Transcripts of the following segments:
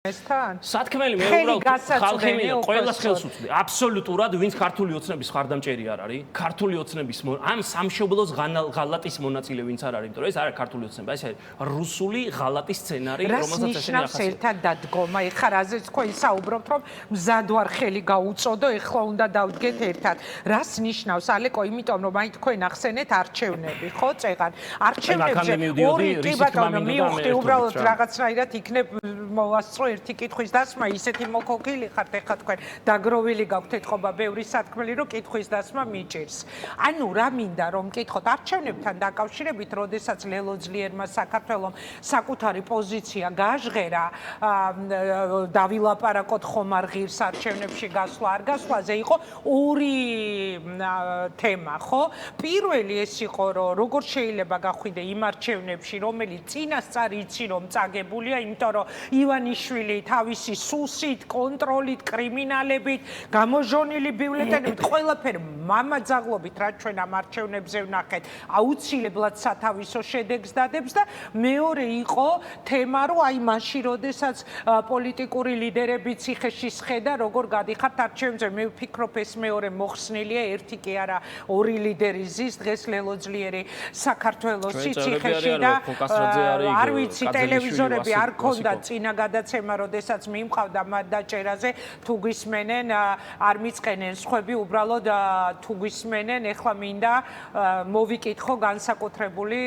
სათქმელი მე უბრალოდ ხალხი მინდა ყველას ხელს უწვდი აბსოლუტურად ვინც ქართული ოცნების ხარდამჭერი არ არის ქართული ოცნების ამ სამშობლოს ღალატის მონაწილე ვინც არ არის იმიტომ რომ ეს არ არის ქართული ოცნება ეს არის რუსული ღალატის სცენარი რომელსაც ესენი ახასიათებენ ერთად დადგომა ეხლა რაზეც თქვენ საუბრობთ რომ მზად ვარ ხელი გაუწოდო ეხლა უნდა დავდგეთ ერთად რას ნიშნავს ალეკო იმიტომ რომ აი თქვენ ახსენეთ არჩევნები ხო წეღან არჩევნებზე ორი კი ბატონო მივხვდი უბრალოდ რაღაცნაირად იქნებ მოვასწრო ერთი კითხვის დასმა ისეთი მოქოქილი ხართ ეხლა თქვენ დაგროვილი გაქვთ ეთყობა ბევრი სათქმელი რომ კითხვის დასმა მიჭირს ანუ რა მინდა რომ მკითხოთ არჩევნებთან დაკავშირებით როდესაც ლელოძლიერმა საქართველოს საკუთარი პოზიცია გააჟღერა დავილაპარაკოთ ხომ არ ღირს არჩევნებში გასვლა არ გასვლაზე იყო ორი თემა ხო პირველი ეს იყო რომ როგორ შეიძლება გახვიდე იმ არჩევნებში რომელიც წინასწარ იცი რომ წაგებულია იმიტომ რომ ივანიშვილი თავისი სუსით, კონტროლით, კრიმინალებით, გამოჟონილი ბიულეტენებით, ყველაფერი მამაძაღლობით, რაც ჩვენ ამ არჩევნებზე ვნახეთ, აუცილებლად სათავისო შედეგს დადებს და მეორე იყო თემა, რომ აი მაშინ, როდესაც პოლიტიკური ლიდერები ციხეში სხედა, როგორ გადიხართ არჩევნებზე, მე ვფიქრობ, ეს მეორე მოხსნილია, ერთი კი არა, ორი ლიდერი ზის დღეს ლელოძლიერი საქართველოსი ციხეში და არ ვიცი, ტელევიზორები არ ქონდა წინა გადაცემა როდესაც მიმყავდა მათ დაჭერაზე თუ გვისმენენ არ მიწყენენ სხვები უბრალოდ თუ გვისმენენ ეხლა მინდა მოვიკითხო განსაკუთრებული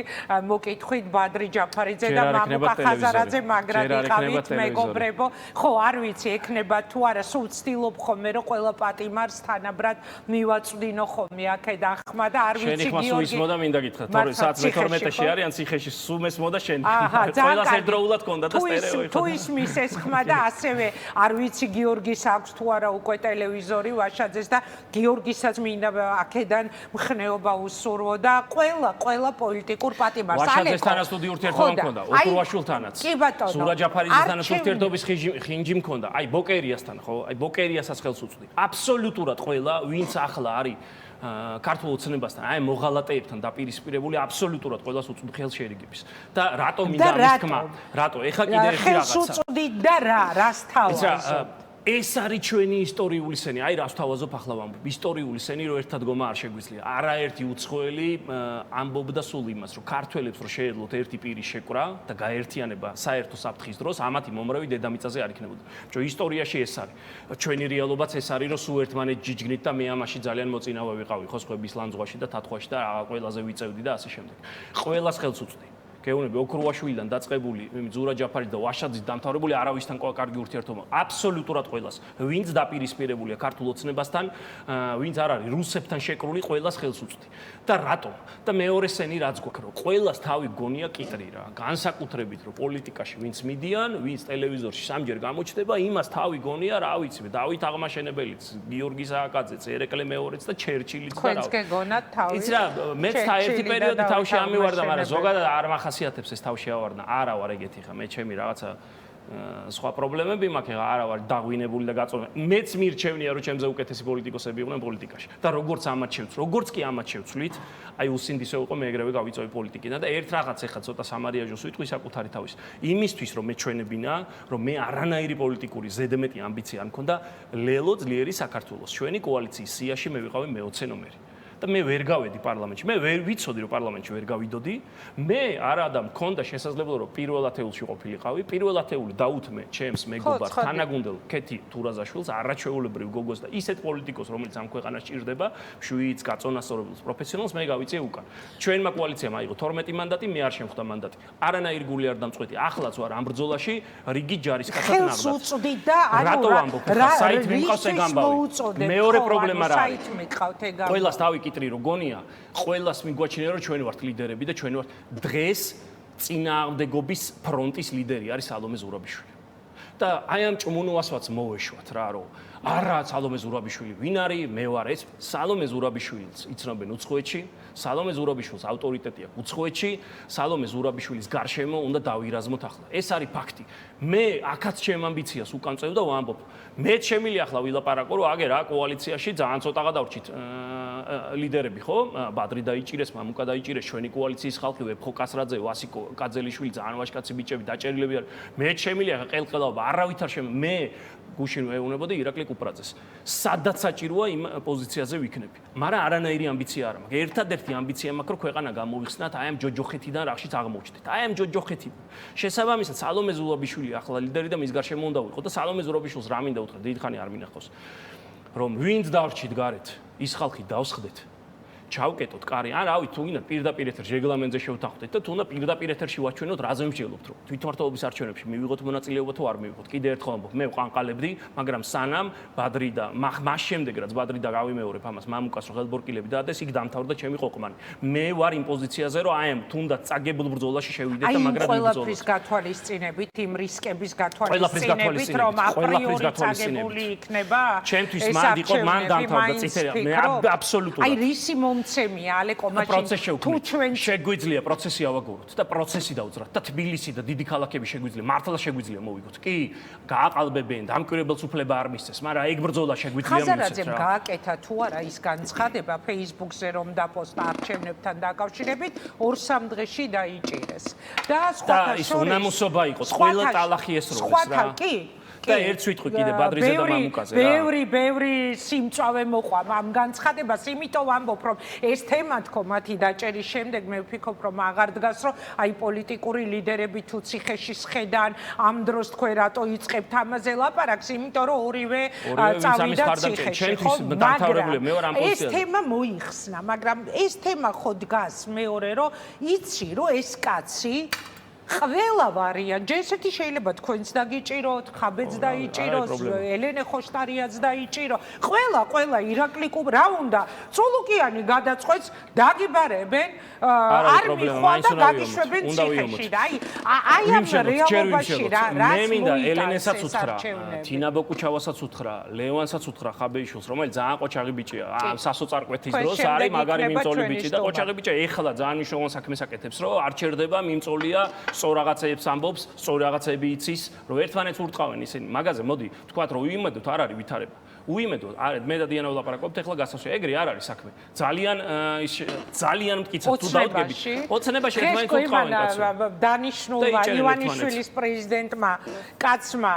მოკითხვით ბადრი ჯაფარიძე და მამუკა ხაზარაძე მაგრად იყავით მეგობრებო ხო არ ვიცი ექნება თუ არა სულ ვცდილობ ხოლმე რომ ყველა პატიმარს თანაბრად მივაწვდინო ხოლმე აქედან ხმა და არ ვიცი გიორგი მოდა მინდა გითხრა თორე საათს მე-12-ში არიან ციხეში სულ მესმოდა შენ ყველას ერთდროულად კონდა და სტერეო თუ ისმის ეს ხმა და ასევე არ ვიცი გიორგის აქვს თუ არა უკვე ტელევიზორი ვაშაძეს და გიორგისაც მინდა აქედან მხნეობა უსურვო და ყველა პოლიტიკურ პატიმარს ვაშაძესთანაც თუ ურთიერთობა მქონდა ოქროაშვილთანაც ზურა ჯაფარიძესთანაც ურთიერთობის ხინჯი მქონდა აი ბოკერიასთან ხო აი ბოკერიასაც ხელს უწვდი აბსოლუტურად ყველა ვინც ახლა არის ქართულ ოცნებასთან აი მოღალატეებთან დაპირისპირებული აბსოლუტურად ყველას უწვდი ხელს შერიგების და რატომ მინდა ამის თქმა რატო ეხა კიდე ერთი რაღაცა ხელს უწვდი და რას თავაზობ ეს არის ჩვენი ისტორიული სენი. აი რას თავაზობ ახლა ვამბობ. ისტორიული სენი რომ ერთად გომა არ შეგვიძლია. არაერთი უცხოელი ამბობდა სულ იმას, რომ ქართველებს რომ შეეძლოთ ერთი პირის შეკვრა და გაერთიანება საერთო საფრთხის დროს, ამათი მომრევი დედამიწაზე არ იქნებოდა. ჩვენ ისტორიაში ეს არის. ჩვენი რეალობაც ეს არის, რომ სულ ერთმანეთს ჯიჯგნით და მე ამაში ძალიან მოწინავე ვიყავი, ხო, სხვების ლანძღვაში და თათხვაში და ყველაზე ვიწევდი და ასე შემდეგ. ყველას ხელს უწვდი. გეუბნები ოქროაშვილიდან დაწყებული ზურა ჯაფარიძე და ვაშაძის დამთავრებული არავისთან კარგი ურთიერთობა აბსოლუტურად ყველას ვინც დაპირისპირებულია ქართულ ოცნებასთან ვინც არ არის რუსებთან შეკრული ყველას ხელს უწვდი და რატომ და მეორე სენი რაც გვაქვს რომ ყველას თავი გონია კიტრი რა განსაკუთრებით რომ პოლიტიკაში ვინც მიდიან ვინც ტელევიზორში სამჯერ გამოჩნდება იმას თავი გონია რა ვიცი დავით აღმაშენებელიც გიორგი სააკაძეც ერეკლე მეორეც და ჩერჩილიც და რა გონათ თავი იცი რა მეც და ერთი პერიოდი თავში ამივარდა მაგრამ ზოგადად არ ახასიათებს ეს თავში ავარდა არა ვარ ეგეთი ხა მე ჩემი რაღაცა სხვა პრობლემები მაქვს არა ვარ დაღვინებული და გაწონებული მეც მირჩევნია რომ ჩემზე უკეთესი პოლიტიკოსები იყვნენ პოლიტიკაში და როგორც ამათ შევცვლით როგორც კი ამათ შევცვლით აი უსინდისო იყო მე ეგრევე გავიწოვე პოლიტიკიდან და ერთ რაღაც ეხა ცოტა სამარიაჟოს ვიტყვი საკუთარი თავის იმისთვის რომ მეჩვენებინა რომ მე არანაირი პოლიტიკური ზედმეტი ამბიცია არ მქონდა ლელო ძლიერი საქართველოს ჩვენი კოალიციის სიაში მე ვიყავი მე-20 ნომერი და მე ვერ გავედი პარლამენტში. მე ვერ ვიცოდი რომ პარლამენტში ვერ გავიდოდი. მე არადა მქონდა შესაძლებლობა რომ პირველ ათეულში ყოფილიყავი. პირველ ათეული დაუთმე ჩემს მეგობარ თანაგუნდელ კეთი თურაზაშვილს, არაჩვეულებრივ გოგოს და ისეთ პოლიტიკოს, რომელიც ამ ქვეყანას ჭირდება, შვიდს გაწონასწორებულს პროფესიონალს მე გავიწე უკან. ჩვენმა კოალიციამ აიღო 12 მანდატი, მე არ შემხვდა მანდატი. არანაირი გული არ დამწყვეტი. ახლაც ვარ ამ ბრძოლაში რიგი ჯარისკაცად ნაღდაც. ხელს უწვდი და რატო ვამბობ? საით მიყავს ეგ ამბავი. მეორე პრობლემა რა არის? საით მიყავთ ეგ ამბავი. ყველას თავი კიტრი რო გონია, ყველას მიგვაჩნია რომ ჩვენ ვართ ლიდერები და ჩვენ ვართ დღეს წინააღმდეგობის ფრონტის ლიდერი არის სალომე ზურაბიშვილი. და აი ამ ჭმუნოასვაც მოვეშვათ რა რომ არა სალომე ზურაბიშვილი ვინ არის? მე ვარ ეს სალომე ზურაბიშვილს იცნობენ უცხოეთში, სალომე ზურაბიშვილს ავტორიტეტი აქვს უცხოეთში, სალომე ზურაბიშვილის გარშემო უნდა დავირაზმოთ ახლა. ეს არის ფაქტი. მე აქაც ჩემ ამბიციას უკან წევ და ვამბობ. მე შემილი ახლა ვილაპარაკო რომ აგერ რა კოალიციაში ძალიან ცოტაღა დავრჩით. ლიდერები ხო ბადრი დაიჭირეს, მამუკა დაიჭირეს, ჩვენი კოალიციის ხალხი ვეფხო კასრაძე, ვასიკო კაძელიშვილი, ძალიან ვაჟკაცი ბიჭები დაჭერილები არის. მე შემილია ყელყელაობა, არავით არ მე გუშინ ვეუბნებოდი ირაკლი კუპრაძეს. სადაც საჭიროა იმ პოზიციაზე ვიქნები. მაგრამ არანაირი ამბიცია არ მაქვს. ერთადერთი ამბიცია მაქვს, რომ ქვეყანა გამოვიხსნათ აი ამ ჯოჯოხეთიდან რაღაცით აღმოჩნდეთ. აი ამ ჯოჯოხეთიდან. შესაბამისად, სალომე ზურაბიშვილი ახლა ლიდერი და მის გარშემო უნდა ვიყო და სალომე ზურაბიშვილს რა მინდა უთხრა, დიდხანი არ მინახავს. რომ ვინც დავრჩით გარეთ, ის ხალხი დავსხდეთ. ჩავკეტოთ კარი, ან რავი, თუ გინდა პირდაპირ ეთერში რეგლამენტზე შევთანხმდეთ და თუ უნდა პირდაპირ ეთერში ვაჩვენოთ, რაზე ვიმსჯელობთ, რომ თვითმმართველობის არჩევნებში მივიღოთ მონაწილეობა თუ არ მივიღოთ. კიდე ერთხელ ამბობ, მე ვყანყალებდი, მაგრამ სანამ ბადრი და მას შემდეგ რაც ბადრი და გავიმეორებ ამას, მამუკას რო ხელბორკილები დადეს, იქ დამთავრდა ჩემი ყოყმანი. მე ვარ იმ პოზიციაზე, რომ აი ამ თუნდაც წაგებულ ბრძოლაში შევიდეთ და მაგრამ მიბრძოლოთ. აი, ყველაფრის გათვალისწინებით, იმ რისკების გათვალისწინებით, რომ აპრიორი წაგებული იქნება. ჩემთვის მანდ იყო, მან დამთავრდა წითელი, მე აბსოლუტურად. აი, რისი მომცემია ალეკო მაშინ თუ ჩვენ შეგვიძლია პროცესი ავაგუროთ და პროცესი დავძრათ და თბილისი და დიდი ქალაქები შეგვიძლია მართლა შეგვიძლია მოვიგოთ. კი, გააყალბებენ, დამკვირვებელს უფლება არ მისცეს, მაგრამ ეგ ბრძოლა შეგვიძლია მივიცეთ. ხაზარაძემ გააკეთა თუ არა ის განცხადება Facebook-ზე რომ დაპოსტა არჩევნებთან დაკავშირებით 2-3 დღეში დაიჭირეს. და სხვათა შორის და ის უნამუსობა იყო, ყველა ტალახი ესროლეს რა. სხვათა კი და ერთ სიტყვი კიდე ბადრიზე და მამუკაზე რა. ბევრი სიმწავე მოყვა ამ განცხადებას, იმიტომ ამბობ, რომ ეს თემა თქო მათი დაჭერის შემდეგ მე ვფიქრობ, რომ აღარ დგას, რომ აი პოლიტიკური ლიდერები თუ ციხეში სხედან, ამ დროს თქვენ რატო იწყებთ ამაზე ლაპარაკს, იმიტომ რომ ორივე წავიდა ციხეში. ხო, მაგრამ ეს თემა მოიხსნა, მაგრამ ეს თემა ხო დგას მეორე, რომ იცი, რომ ეს კაცი ყველა ვარიანტი, ესეთი შეიძლება თქვენც დაგიჭიროთ, ხაბეც დაიჭიროს, ელენე ხოშტარიაც დაიჭირო. ყველა ირაკლი რა უნდა? ცოლუკიანი გადაწყვეტს, დაგიბარებენ, არ მიხვა და გაგიშვებენ ციხეში. აი ამ რეალობაში რა მე მინდა ელენესაც უთხრა, თინა ბოკუჩავასაც უთხრა, ლევანსაც უთხრა ხაბეიშვილს, რომელიც ძალიან ყოჩაღი ბიჭია. ამ სასოწარკვეთის დროს არის მაგარი მიმწოლი ბიჭი და ყოჩაღი ბიჭია. ეხლა ძალიან მნიშვნელოვან საქმეს აკეთებს, რომ არ ჩერდება, მიმწოლია სწორ რაღაცეებს ამბობს, სწორ რაღაცები იცის, რომ ერთმანეთს ურტყავენ ისინი. მაგაზე მოდი, თქვათ, რომ უიმედოთ, არ არის ვითარება. უიმედოთ, მე და დიანა ვლაპარაკობთ, ეხლა გასასვლელი, ეგრე არ არის საქმე. ძალიან მტკიცად თუ დავდგებით. ოცნებაში ერთმანეთს ურტყავენ კაცო. დანიშნულმა ივანიშვილის პრეზიდენტმა კაცმა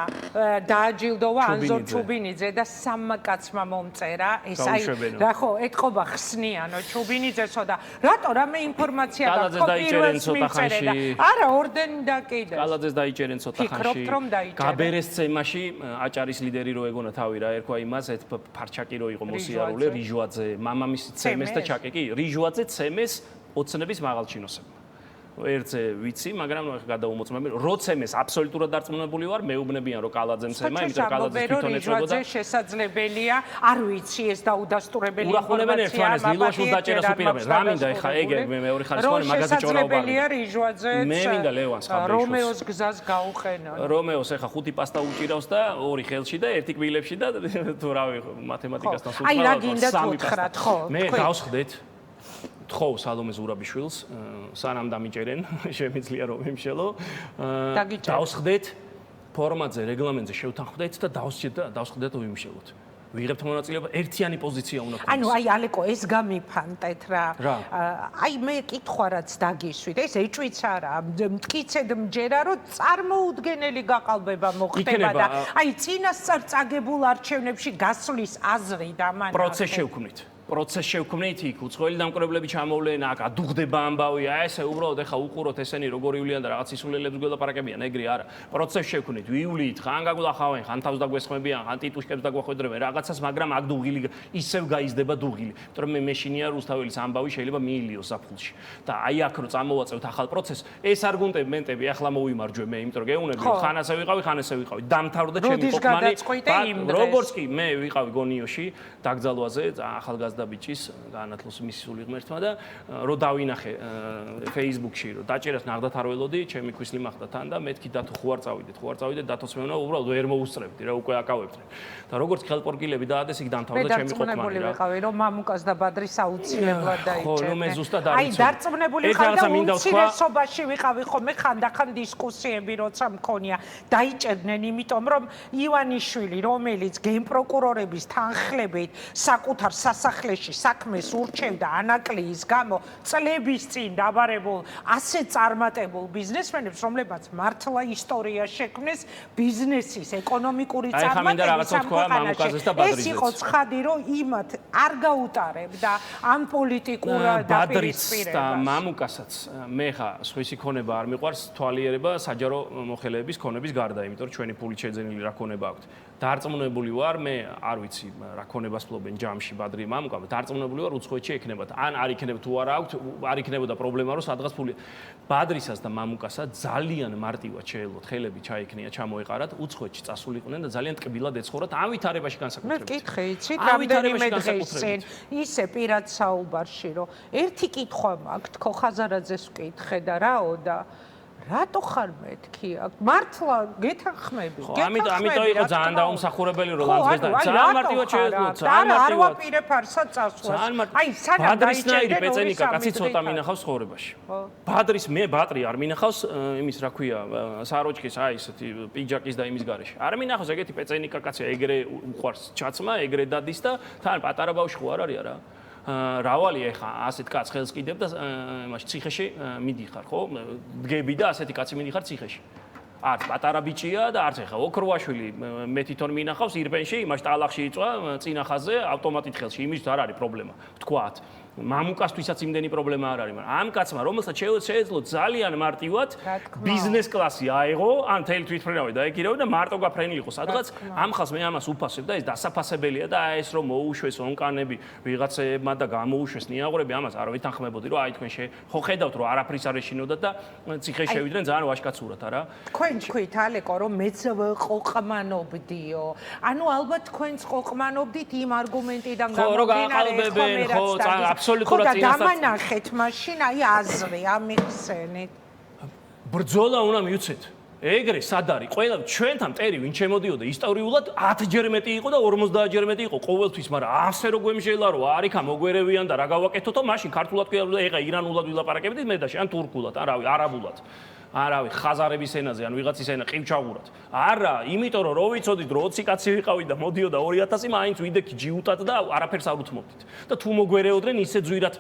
დააჯილდოვა ანზორ ჩუბინიძე და სამმა კაცმა მომწერა. ეს აი რა ხო, ეთყობა ხსნიანო ჩუბინიძესო და რატო რამე ინფორმაცია გაქვს პირველს მიწერე და არა ორდენი დაკიდე. კალაძეს დაიჭერენ ცოტა ხანში. გაბერეს ცემაში აჭარის ლიდერი რო ეგონა თავი რა, ერქვა იმას, ეს ფარჩაკი რო იყო მოსიარულე, რიჟვაძე, მამამისი ცემეს და ჩაკე კი, რიჟვაძე ცემეს ოცნების მაღალჩინოსებმა. ერთზე ვიცი, მაგრამ გადაუმოწმები, როცემეს აბსოლუტურად დარწმუნებული ვარ, მეუბნებიან რომ კალაძემ ცემა, იმიტომ რომ კალაძე თვითონ ეწოდა და შესაძლებელია, არ ვიცი ეს დაუდასტურებელი ურახუნებენ ერთმანეთს დილოშულ დაჭერას უპირობენ. რა მინდა ეხა ეგ მე მეორე ხარისხოვანი მაგაზე ჭორაობა. შესაძლებელია რიჟვაძეც მე მინდა ლევანს ხაბეიშვილს. რომეოს გზას გაუყენონ. რომეოს ეხა 5 პასტა უჭირავს და 2 ხელში და 1 კბილებში და თუ რავი მათემატიკასთან სულ აი რა გინდა თხრათ ხო? მე დავსხდეთ თხოვ სალომე ზურაბიშვილს, სანამ დამიჭერენ, შემიძლია რომ იმშელო. დავსხდეთ ფორმატზე, რეგლამენტზე შევთანხმდეთ და დავსხდეთ რომ იმშელოთ. ვიღებთ მონაწილეობა, ერთიანი პოზიცია უნდა ქონდეს. ანუ აი ალეკო ეს გამიფანტეთ რა. აი მე კითხვა რაც დაგისვით, ეს ეჭვიც არა, მტკიცედ მჯერა რომ წარმოუდგენელი გაყალბება მოხდება და აი წინასწარ წაგებულ არჩევნებში გასვლის აზრი და მან პროცესს შევქმნით. პროცესს შევქმნით იქ უცხოელი დამკვირვებლები ჩამოვლენ აქ ადუღდება ამბავი ესე უბრალოდ ეხა უყუროთ ესენი როგორ ივლიან და რაღაც ისულელებს გველაპარაკებიან ეგრე არა პროცესს შევქმნით ვივლით ხან გაგულახავენ ხან თავს დაგვესხმებიან ხან ტიტუშკებს დაგვახვედრებენ რაღაცას მაგრამ აქ დუღილი ისევ გაიზდება დუღილი იმიტომ რომ მე მეშინია რუსთაველის ამბავი შეიძლება მიილიოს საფულში და აი აქ რო წამოვაწევთ ახალ პროცესს ეს არგუმენტები ახლა მოვიმარჯვე მე იმიტომ რომ გეუნები ხან ასე ვიყავი ხან ესე ვიყავი დამთავრდა ჩემი ყოყმანი როგორც კი მე ვიყავი გონიოში დაგძალვაზე ახალგაზრდა და ბიჭის განათლოს მისი სული ღმერთმა და რო დავინახე Facebook-ში რომ დაჭერას ნახდათ არ ველოდი ჩემი ქვისლი მახდა თან და მეთქი დათო ხო არ წავიდეთ დათოს მეუნა უბრალოდ ვერ მოუსწრებდი რა უკვე აკავებდნენ და როგორც ხელპორკილები დაადეს იქ დამთავრდა ჩემი ყოყმანი რა ვიყავი რომ მამუკას და ბადრის აუცილებლად დაიჭერე ხო რომ მე ზუსტად დავიცი აი დარწმუნებული ხარ და უმცირესობაში ვიყავი ხოლმე ხანდახან დისკუსიები როცა მქონია დაიჭერდნენ იმიტომ რომ ივანიშვილი რომელიც გენპროკურორების თანხლებით საკუთარ სასახლე სიცოცხლეში საქმეს ურჩევდა ანაკლიის გამო წლების წინ დაბარებულ ასე წარმატებულ ბიზნესმენებს, რომლებმაც მართლა ისტორია შექმნეს ბიზნესის ეკონომიკური წარმატების სამყაროში. ეს იყო ცხადი, რომ იმათ არ გაუტარებდა ამ პოლიტიკურ დაპირისპირებას. და მამუკასაც მე ხა სხვისი ქონება არ მიყვარს თვალიერება საჯარო მოხელეების ქონების გარდა, იმიტომ რომ ჩვენი ფული შეძენილი რა ქონება აქვს. დარწმუნებული ვარ, მე არ ვიცი რა ქონებას ფლობენ ჯამში ბადრი მამუკა, დარწმუნებული ვარ უცხოეთში ექნებათ. ან არ იქნებ თუ არა აქვს, არ იქნებოდა პრობლემა რომ სადღაც ფული ბადრისაც და მამუკასაც ძალიან მარტივად შეელოთ ხელები ჩაიქნია, ჩამოეყარათ, უცხოეთში წასულიყვნენ და ძალიან ტკბილად ეცხოვრათ ამ ვითარებაში განსაკუთრებით. მე კითხე იცით, რამდენიმე დღის წინ ისე პირად საუბარში, რომ ერთი კითხვა მაქვს, თქო ხაზარაძეს ვკითხე და რაო და რატო ხარ მეთქი აქ? მართლა გეთანხმები, ამიტომ იყო ძალიან დაუმსახურებელი რომ ლანძღეს და ძალიან მარტივად შეეძლოთ, ძალიან მარტივად. არ ვაპირებ არსად წასვლას. აი, სანამ ბადრისნაირი პეწენიკა კაცი ცოტა მინახავს ცხოვრებაში. ბადრის მე ბატრი არ მინახავს იმის რა ქვია, საროჩქის აი ესეთი პიჯაკის და იმის garaში. არ მინახავს ეგეთი პეწენიკა კაცი, ეგრე უყვარს ჩაცმა, ეგრე დადის და თან პატარა ბავშვი ხო არ არის არა? რავალია ხა ასეთ კაც ხელს კიდებ და იმაში ციხეში მიდიხარ ხო? დგები და ასეთი კაცი მიდიხარ ციხეში. არც პატარა ბიჭია და არც ხა ოქროვაშვილი მე თვითონ მინახავს ირბენში, იმაში ტალახში იწვა წინა ხაზზე ავტომატით ხელში. იმის არ არის პრობლემა. თქვათ მამუკასთვისაც იმდენი პრობლემა არ არის, მაგრამ ამ კაცმა რომელსაც შეეძლო ძალიან მარტივად ბიზნეს კლასი აეღო, ან თელი თვითფრენავი დაეკირავა და მარტო გაფრენილიყო სადღაც, ამ ხალხს მე ამას უფასებ და ეს დასაფასებელია და ეს რომ მოუშვეს ონკანები ვიღაცებმა და გამოუშვეს ნიაღურები, ამას არ ვითანხმებოდი, რომ აი თქვენ ხო ხედავთ რომ არაფრის არ ეშინოდათ და ციხეში შევიდნენ ძალიან ვაშკაცურად, არა? თქვენ თქვით ალეკო რომ მეც ყოყმანობდიო. ანუ ალბათ თქვენც ყოყმანობდით იმ არგუმენტიდან გამომდინარე, ხო, აბსოლუტურად წინასწარ. დამანახეთ მაშინ აი აზრი ამიხსენით. ბრძოლა უნდა მიუცეთ. ეგრე სად არის? ყველა ჩვენთან მტერი ვინ შემოდიოდა ისტორიულად 10 ჯერ მეტი იყო და 50 ჯერ მეტი იყო ყოველთვის, მაგრამ ასე რო გვემშელა რომ არიქა მოგვერევიან და რა გავაკეთოთო, მაშინ ქართულად ქვია ეხა ირანულად ვილაპარაკებდით მე და შენ თურქულად, არავი, არაბულად. არავი, ხაზარების ენაზე, ან ვიღაცის ენა ყივჩაღურად. არა, იმიტომ რომ რო ვიცოდით, რომ 20 კაცი ვიყავი და მოდიოდა 2000, მაინც ვიდექი ჯიუტად და არაფერს არ უთმობდით. და თუ მოგვერეოდნენ, ისე ძვირად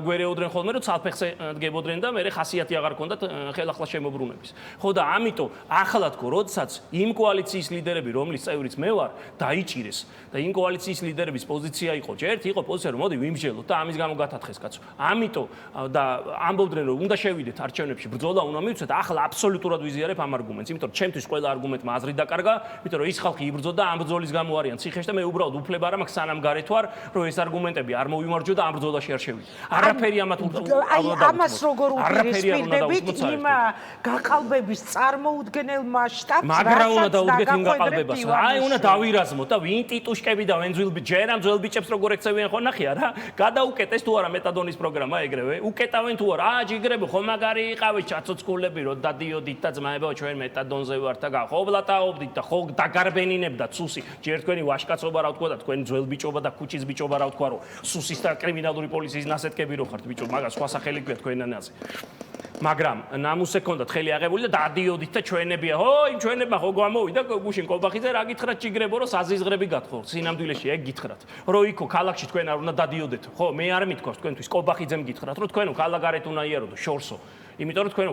გვერეოდნენ ხოლმე, რომ ცალფეხზე დგებოდნენ და მე ხასიათი აღარ ქონდათ ხელახლა შემოbrunების. ხო და ამიტომ ახლა თქო, როდესაც იმ კოალიციის ლიდერები, რომლის წევრიც მე ვარ, დაიჭირეს და იმ კოალიციის ლიდერების პოზიცია იყო, ერთი იყო პოზიცია, რომ მოდი ვიმსჯელოთ და ამის გამო გათათხეს კაცო. ამიტომ და ამბობდნენ, რომ უნდა შევიდეთ არჩევნებში, ბრძოლა უნდა მივცეთ. ახლა აბსოლუტურად ვიზიარებ ამ არგუმენტს, იმიტომ რომ ჩემთვის ყველა არგუმენტმა აზრი დაკარგა, იმიტომ რომ ის ხალხი იბრძოდა ამ ბრძოლის გამო არიან ციხეში და მე უბრალოდ უფლება არ მაქვს სანამ გარეთ ვარ, რომ ეს არგუმენტები არ მოვიმარჯვო და ამ ბრძოლაში არ შევიდე. არაფერი ამათ ამას როგორ უპირისპირდებით იმ გაყალბების წარმოუდგენელ მასშტაბს, მაგრამ უნდა დაუდგეთ იმ გაყალბებას. აი უნდა დავირაზმოთ და ვინ ტიტუშკები და ვენ ჯერ ამ ძველ ბიჭებს როგორ ექცევიან ხო ნახე არა? გადაუკეტეს თუ არა მეტადონის პროგრამა ეგრევე? უკეტავენ თუ არა? ჯიგრებო ხო მაგარი იყავით ჩაცოცხლები რომ დადიოდით და ძმაებო ჩვენ მეტადონზე ვართ და ხობლატაობდით და ხო დაგარბენინებდათ სუსი. ჯერ თქვენი ვაშკაცობა რა ვთქვა და თქვენი ძველ ბიჭობა და ქუჩის ბიჭობა რა ვთქვა რომ სუსის და კრიმინალური პოლიციის ნასეთქები რო ხართ ბიჭო, მაგას სხვა სახელი ქვია თქვენანაზე. მაგრამ ნამუსე ქონდათ ხელი აღებული და დადიოდით და ჩვენებია. ო, იმ ჩვენებმა ხო გამოვიდა გუშინ კობახიძე რა გითხრათ ჯიგრებო რომ საზიზღრები გათხოვ. სინამდვილეში ეგ გითხრათ. რომ იქო ქალაქში თქვენ არ უნდა დადიოდეთ. ხო, მე არ მithქვავს თქვენთვის კობახიძემ გითხრათ რომ თქვენო ქალაქარეთ უნდა იაროდო შორსო. იმიტომ რომ თქვენ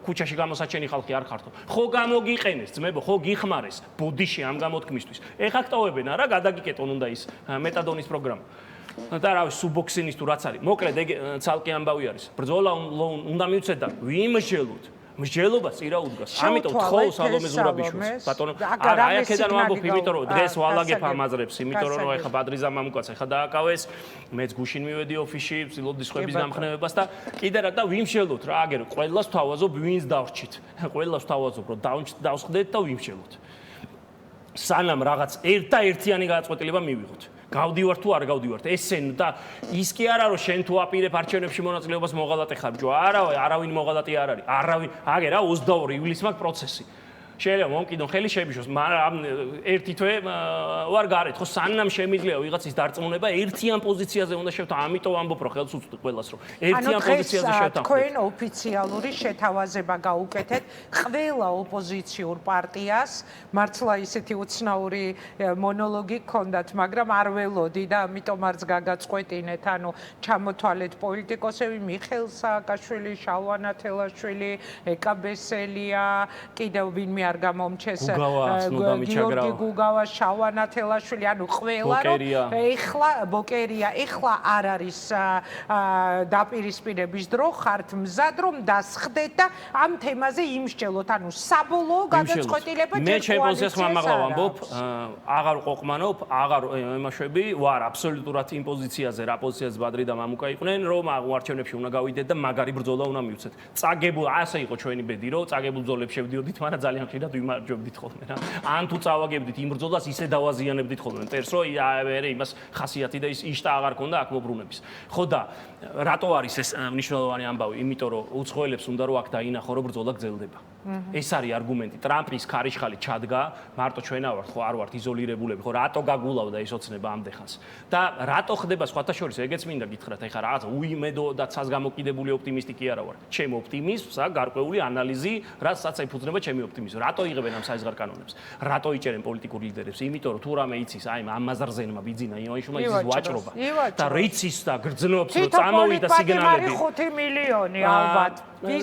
ქუჩაში გამოსაჩენი ხალხი არ ხართო. ხო გამოგიყენეს, ძმებო, ხო გიხმარეს ბოდიში ამ გამოთქმისთვის. ეხა გტოვებენ არა, გადაგიკეტონ უნდა ის მეტადონის პროგრამა. და რავი, სუბოქსინის თუ რაც არის. მოკლედ ეგ ცალკე ამბავი არის. ბრძოლა უნდა მივცეთ და ვიმსჯელოთ. მსჯელობას წირა უდგას. ამიტომ თხოვ სალომე ზურაბიშვილს. ბატონო, არა, აი აქედან ვამბობ, იმიტომ რომ დღეს ვალაგებ ამ აზრებს, იმიტომ რომ ეხა ბადრიზა მამუკაც ეხა დააკავეს, მეც გუშინ მივედი ოფისში, ვცდილობდი სხვების დამხნევებას და კიდე რა და ვიმსჯელოთ რა, აგერ ყველას თავაზობ ვინს დავრჩით. ყველას თავაზობ რომ დავსხდეთ და ვიმსჯელოთ. სანამ რაღაც ერთიანი გადაწყვეტილება მივიღოთ. გავდივართ თუ არ გავდივართ ესენ და ის კი არა რომ შენ თუ აპირებ არჩევნებში მონაწილეობას მოღალატე ხარ ბიჭო, არავინ მოღალატე არ არის, არავინ აგერა 22 ივლისს მაქვს პროცესი შეიძლება მომკიდონ ხელი შეიბიშოს, მაგრამ ერთი თვე ვარ გარეთ, ხო სანამ შემიძლია ვიღაცის დარწმუნება, ერთიან პოზიციაზე უნდა შევთავაზოთ, ამიტომ ამბობ რომ ხელს უწვდით ყველას რომ ერთიან პოზიციაზე შევთავაზოთ. თქვენ ოფიციალური შეთავაზება გაუკეთეთ ყველა ოპოზიციურ პარტიას, მართლა ისეთი უცნაური მონოლოგი გქონდათ, მაგრამ არ ველოდი და ამიტომ არც გაგაწყვეტინეთ, ანუ ჩამოთვალეთ პოლიტიკოსები, მიხეილ სააკაშვილი, შალვა ნათელაშვილი, ეკა ბესელია, კიდევ ვინმე არ გამომჩეს გიორგი გუგავა, შალვა ნათელაშვილი, ანუ ყველა რომ ბოკერია, ეხლა არ არის დაპირისპირების დრო, ხართ მზად რომ დასხდეთ და ამ თემაზე იმსჯელოთ, ანუ საბოლოო გადაწყვეტილება მე ჩემ პოზიციას მომაღლა ვამბობ, აღარ ყოყმანობ, აღარ ემაშვები, ვარ აბსოლუტურად იმ პოზიციაზე, რა პოზიციაზე ბადრი და მამუკა იყვნენ, რომ არჩევნებში უნდა გავიდეთ და მაგარი ბრძოლა უნდა მივცეთ. წაგებულ ასე იყო ჩვენი ბედი, რომ წაგებულ ბრძოლებს შევდიოდით, მაგრამ ძალიან ხშირად ვიმარჯვებდით ხოლმე რა. ან თუ წავაგებდით იმ ბრძოლას, ისე დავაზიანებდით ხოლმე მტერს, რომ მე იმას ხასიათი და ის იშტა აღარ ქონდა აქ მობრუნების. ხო და რატო არის ეს მნიშვნელოვანი ამბავი? იმიტომ რომ უცხოელებს უნდა რომ აქ დაინახო, რომ ბრძოლა გრძელდება. ეს არის არგუმენტი. ტრამპის ქარიშხალი ჩადგა, მარტო ჩვენა ვართ, ხო არ ვართ იზოლირებულები, ხო რატო გაგულავდა ეს ოცნება ამდეხანს? და რატო ხდება სხვათა შორის ეგეც მინდა გითხრათ, ეხლა რაღაცა უიმედო და ცას გამოკიდებული ოპტიმისტი კი არა ვარ. ჩემ ოპტიმიზმს აქვს გარკვეული ანალიზი, რასაც ეფუძნება ჩემი ოპტიმიზმი. რატო იღებენ ამ საიზღარ კანონებს? რატო იჭერენ პოლიტიკურ ლიდერებს? იმიტომ რომ თუ რამე იცის, აი ამ მაზარზენმა ბიძინა ივანიშვილმა იცის ვაჭრობა. და რიცის და გრძნობს რომ წამოვიდა სიგნალები. 5 მილიონი ალბათ.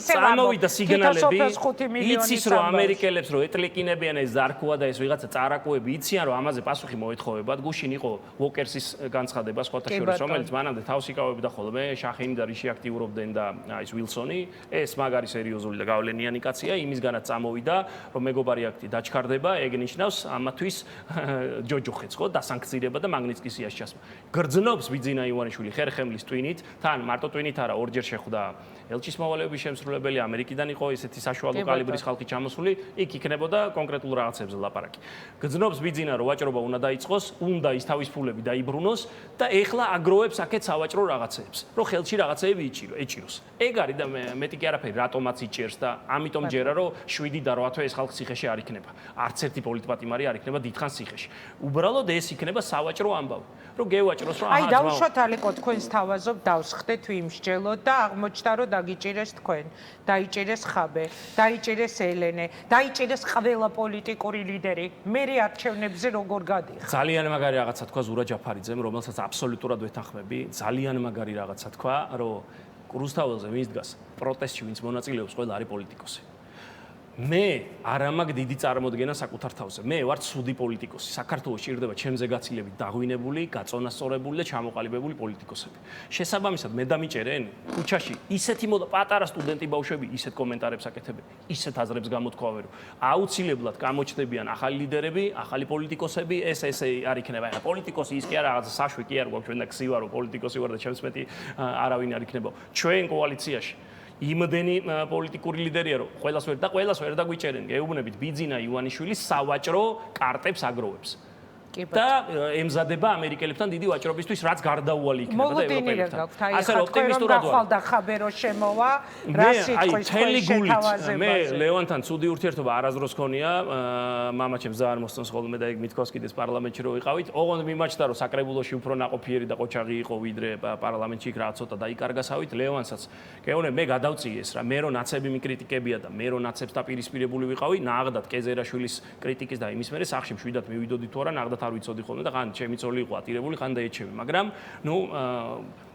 წამოვიდა სიგნალები. იცის რომ ამერიკელებს რომ ეტლიკინებიან ეს ზარქოა და ეს ვიღაცა წარაკოები იციან რომ ამაზე პასუხი მოეთხოვებათ. გუშინ იყო ვოკერსის განცხადება სხვათა შორის, რომელიც მანამდე თავს იკავებდა ხოლმე, შახინი და რიში აქტიურობდნენ და ის ვილსონი, ეს მაგარი სერიოზული და გავლენიანი კაცია, იმისგანაც წამოვიდა, რომ მეგობარი აქტი დაჩქარდება, ეგ ნიშნავს ამათვის ჯოჯოხეთს, ხო, დასანქცირება და მაგნიცკის სიაში ჩასმა. გრძნობს ბიძინა ივანიშვილი ხერხემლის ტვინით, თან მარტო ტვინით არა, ორჯერ შეხვდა ელჩის მოვალეობის შემსრულებელი, ამერიკიდან იყო ესეთი საშუალო კალიბრის ხალხი ჩამოსული, იქ იქნებოდა კონკრეტულ რაღაცებზე ლაპარაკი. გრძნობს ბიძინა რომ ვაჭრობა უნდა დაიწყოს, უნდა ის თავის ფულები დაიბრუნოს და ეხლა აგროვებს აქეთ სავაჭრო რაღაცეებს, რომ ხელში რაღაცეები ეჭიროს. ეგ არის და მეტი კი არაფერი, რატომაც იჭერს და ამიტომ ჯერა რომ 7 და 8 თვე ეს ხალხი ციხეში არ იქნება. არც ერთი პოლიტპატიმარი არ იქნება დიდხანს ციხეში. უბრალოდ ეს იქნება სავაჭრო ამბავი, რომ გევაჭროს რომ აი დავუშვათ ალეკო თქვენს თავაზობ დავსხდეთ ვიმსჯელოთ და აღმოჩნდა რომ დაგიჭირეს თქვენ, დაიჭირეს ხაბე, დაიჭირეს ელენე, დაიჭირეს ყველა პოლიტიკური ლიდერი. მე არჩევნებზე როგორ გადიხარ? ძალიან მაგარი რაღაცა თქვა ზურა ჯაფარიძემ, რომელსაც აბსოლუტურად ვეთანხმები. ძალიან მაგარი რაღაცა თქვა, რომ რუსთაველზე ვინც დგას პროტესტში, ვინც მონაწილეობს, ყველა არის პოლიტიკოსი. მე არ მაქვს დიდი წარმოდგენა საკუთარ თავზე. მე ვარ ცუდი პოლიტიკოსი. საქართველოს ჭირდება ჩემზე გაცილებით დაღვინებული, გაწონასწორებული და ჩამოყალიბებული პოლიტიკოსები. შესაბამისად, მე დამიჭერენ ქუჩაში ისეთი პატარა სტუდენტი ბავშვები ისეთ კომენტარებს აკეთებენ, ისეთ აზრებს გამოთქვავენ, რომ აუცილებლად გამოჩნდებიან ახალი ლიდერები, ახალი პოლიტიკოსები, ეს არ იქნება. ახლა პოლიტიკოსი ის კი არა, რაღაცა საშვი კი არ გვაქვს, ჩვენ და ქსივა რომ პოლიტიკოსი ვარ და ჩემს მეტი არავინ არ იქნება. ჩვენ კოალიციაში იმდენი პოლიტიკური ლიდერია რომ ყველას ვერ დაგვიჭერენ. გეუბნებით ბიძინა ივანიშვილი სავაჭრო კარტებს აგროვებს. და ემზადება ამერიკელებთან დიდი ვაჭრობისთვის, რაც გარდაუვალი იქნება და ევროპელებთან. ასე რომ ოპტიმისტურად ვარ. და ხაბერო შემოვა, რა სიტყვის შეთავაზებაზე. მე ლევანთან ცუდი ურთიერთობა არასდროს ქონია, მამაჩემ ზარ მოსწონს ხოლმე და ეგ მithქოს კიდეს პარლამენტში რო ვიყავით. ოღონდ მიმაჩნდა რომ საკრებულოში უფრო ნაყოფიერი და ყოჩაღი იყო ვიდრე პარლამენტში იქ რა ცოტა დაიკარგასავით. ლევანსაც გეუბნები მე გადავწიეს რა, მე რო ნაცები მიკრიტიკებია და მე რო ნაცებს დაპირისპირებული ვიყავი, ნაღდათ კეზერაშვილის კრიტიკის და იმის მერე სახში მშვიდად მივიდოდი თუ არა, ნაღდათ არ ვიცოდი ხოლმე და ხან ჩემი ცოლი იყო ატირებული, ხან დაეჩემი, მაგრამ ნუ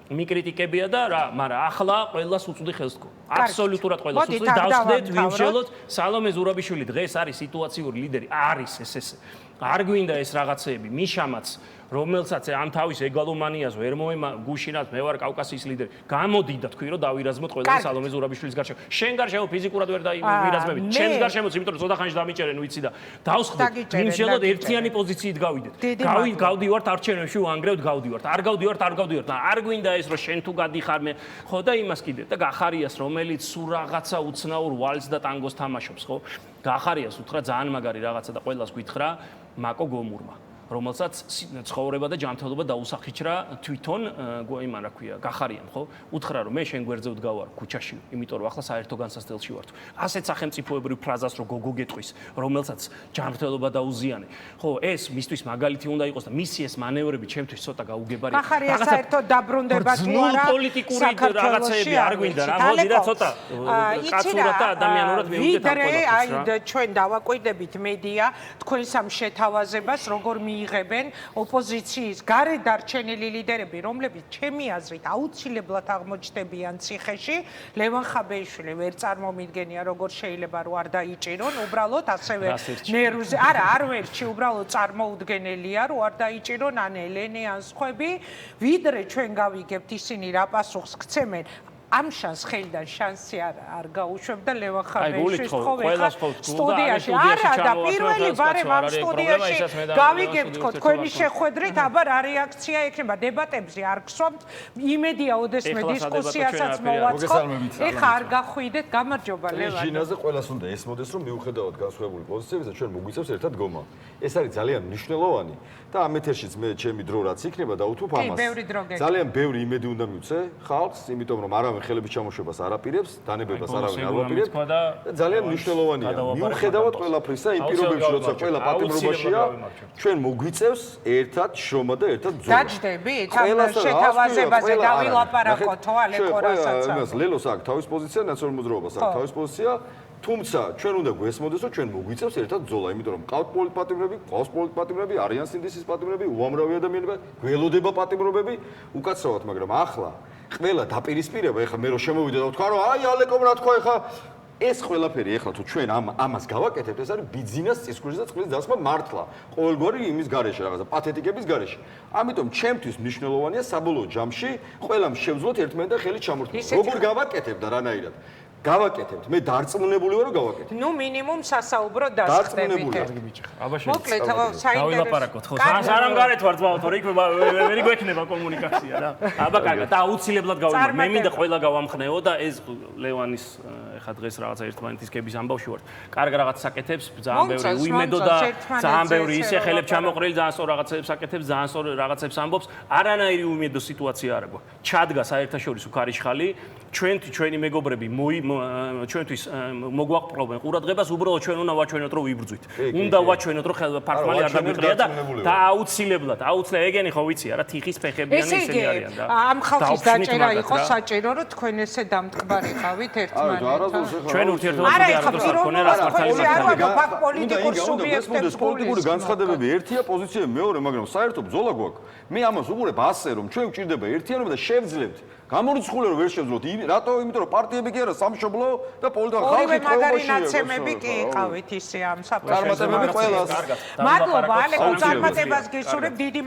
მიკრიტიკებია და რა, მაგრამ ახლა ყველას უწვდი ხელს თქო. აბსოლუტურად ყველას უწვდი, დავსხდეთ, ვიმშელოთ. სალომე ზურაბიშვილი დღეს არის სიტუაციური ლიდერი, არის ეს. არ გვინდა ეს რაღაცეები, მიშამაც რომელსაც ამ თავის ეგალომანიას ვერ მოემა გუშინად მე ვარ კავკასიის ლიდერი. გამოდი და თქვი რომ დავირაზმოთ ყველა სალომე ზურაბიშვილის გარშემო. შენ გარშემო ფიზიკურად ვერ დავირაზმებით. ჩემს გარშემოც, იმიტომ რომ ცოტა ხანში დამიჭერენ ვიცი და დავსხდეთ. მიმშელოთ ერთიანი პოზიციით გავიდეთ. გავდივართ არჩევნებში ვანგრევთ, გავდივართ. არ გავდივართ. არ გვინდა ეს რომ შენ თუ გადიხარ მე. ხო და იმას კიდე და გახარიას რომელიც სულ რაღაცა უცნაურ ვალს და ტანგოს თამაშობს, ხო? გახარიას უთხრა ძალიან მაგარი რაღაცა და ყველას გითხრა მაკო გომურმა. რომელსაც ცხოვრება და ჯანმრთელობა დაუსახიჩრა თვითონ იმან რა ქვია, გახარიამ, ხო? უთხრა რომ მე შენ გვერდზე ვდგავარ ქუჩაში, იმიტომ რომ ახლა საერთო განსასწრელში ვარ. ასეთ სახელმწიფოებრივ ფრაზას რო გოგო გეტყვის, რომელსაც ჯანმრთელობა დაუზიანე. ხო, ეს მისთვის მაგალითი უნდა იყოს და მისი ეს მანევრები ჩემთვის ცოტა გაუგებარია. გახარია საერთოდ დაბრუნდება თუ არა პოლიტიკური რაღაცეები არ გვინდა რა, მოდი და ცოტა კაცურად და ადამიანურად მივუგეთ ამ ყველაფერს რა. ჩვენ დავაკვირდებით მედია თქვენს ამ შეთავაზებას როგორ მიიღებენ ოპოზიციის გარეთ დარჩენილი ლიდერები, რომლებიც ჩემი აზრით აუცილებლად აღმოჩნდებიან ციხეში. ლევან ხაბეიშვილი ვერ წარმომიდგენია როგორ შეიძლება რო არ დაიჭირონ, უბრალოდ ასევე ნერვზე, არა, არ ვერჩი, უბრალოდ წარმოუდგენელია რო არ დაიჭირონ ან ელენე ან სხვები, ვიდრე ჩვენ გავიგებთ ისინი რა პასუხს გცემენ. ამ შანს ხელიდან შანსი არ გაუშვებდა ლევან ხაბეიშვილის ხოლმე სტუდიაში. არა და პირველი ბარემ ამ სტუდიაში გავიგებთ თქვენი შეხვედრით, აბა რა რეაქცია ექნება დებატებზე არ გსვამთ, იმედია ოდესმე დისკუსიასაც მოვაწყობთ. ეხა არ გახვიდეთ, გამარჯობა ლევან. ჟინაზე ყველას უნდა ესმოდეს რომ მიუხედავად განსხვავებული პოზიციებისა ჩვენ მოგვიწევს ერთად გომა. ეს არის ძალიან მნიშვნელოვანი და ამ ეთერშიც მე ჩემი დრო რაც იქნება და უთუp ამას. ძალიან ბევრი იმედი უნდა მივცე ხალხს, იმიტომ რომ არავინ ხელების ჩამოშვებას არ აპირებს, დანებებას არავინ არ აპირებს და ძალიან მნიშვნელოვანია. მიუხედავად ყველაფრისა, იმ პირობებში, როცა ყველა პატიმრობაშია, ჩვენ მოგვიწევს ერთად შრომა და ერთად ბრძოლა. დაჯდებით ამ შეთავაზებაზე დავილაპარაკოთო ალეკო რასაც. იმას ლელოს აქვს თავის პოზიცია, ნაციონალურ მოძრაობას აქვს თავის პოზიცია. თუმცა ჩვენ უნდა გვესმოდეს, რომ ჩვენ მოგვიწევს ერთად ბრძოლა, იმიტომ რომ ყავთ პოლიტპატიმრები, ყავს პოლიტპატიმრები, არიან სინდისის პატიმრები, უამრავი ადამიანები, გველოდება პატიმრობები, უკაცრავად, მაგრამ ახლა ყველა დაპირისპირება, ეხლა მე რო შემოვიდე და ვთქვა, რომ აი ალეკომ რა თქვა, ეხლა ეს ყველაფერი ეხლა თუ ჩვენ ამას გავაკეთებთ, ეს არის ბიძინას წისქვილის და წყლის დასმა მართლა. ყოველგვარი იმის გარეშე, რაღაცა პათეტიკების გარეშე. ამიტომ ჩემთვის მნიშვნელოვანია საბოლოო ჯამში ყველამ შევძლოთ ერთმანეთს და ხელით ჩამორთმევას. როგორ გავაკეთებთ და რანაირად? გავაკეთებთ. მე დარწმუნებული ვარ, რომ გავაკეთებ. ნუ მინიმუმ სასაუბრო დასწრებით. მოკლედ, საინტერესო. დავილაპარაკოთ, ხო? სანამ გარეთ ვარ ძმაო, თორე იქ ვერ გვექნება კომუნიკაცია რა. აბა კარგად, და აუცილებლად გავიმარ. მე მინდა ყველა გავამხნეო და ეს ლევანის ეხა დღეს რაღაცა ერთმანეთის გების ამბავში ვარ. კარგ რაღაც საკეთებს, ძალიან ბევრი უიმედო და ძალიან ბევრი ისე ხელებს ჩამოყრილი, ძალიან სწორ რაღაცებს აკეთებს, ძალიან სწორ რაღაცებს ამბობს. არანაირი უიმედო სიტუაცია არ აქვს. ჩადგა საერთაშორისო ქარიშხალი, ჩვენი მეგობრები ჩვენთვის მოგვაყრობენ ყურადღებას, უბრალოდ ჩვენ უნდა ვაჩვენოთ, რომ ვიბრძვით. უნდა ვაჩვენოთ, რომ ფართმალი არ დამიყრია და აუცილებლად, ეგენი ხო ვიცია რა, თიხის ფეხებიანი ისინი არიან და ამ ხალხის დაჭერა იყო საჭირო, რომ თქვენ ესე დამტკბარიყავით ერთმანეთთან. ჩვენ ურთიერთობები არ გქონია რა მართალი პოლიტიკური განცხადებები ერთია, პოზიციები მეორე, მაგრამ საერთო ბრძოლა გვაქვს. მე ამას უყურებ ასე, რომ ჩვენ გვჭირდება ერთიანობა და შევძლებთ. გამორიცხული რომ ვერ შევძლოთ, რატო? იმიტომ რომ პარტიები კი არა, სამშობლო და პოლიტიკური ხალხი ორივე მაგარი ნაცემები კი იყავით ისე ამ საფრთხეს. მადლობა ალეკო, წარმატებას გისურვებ, დიდი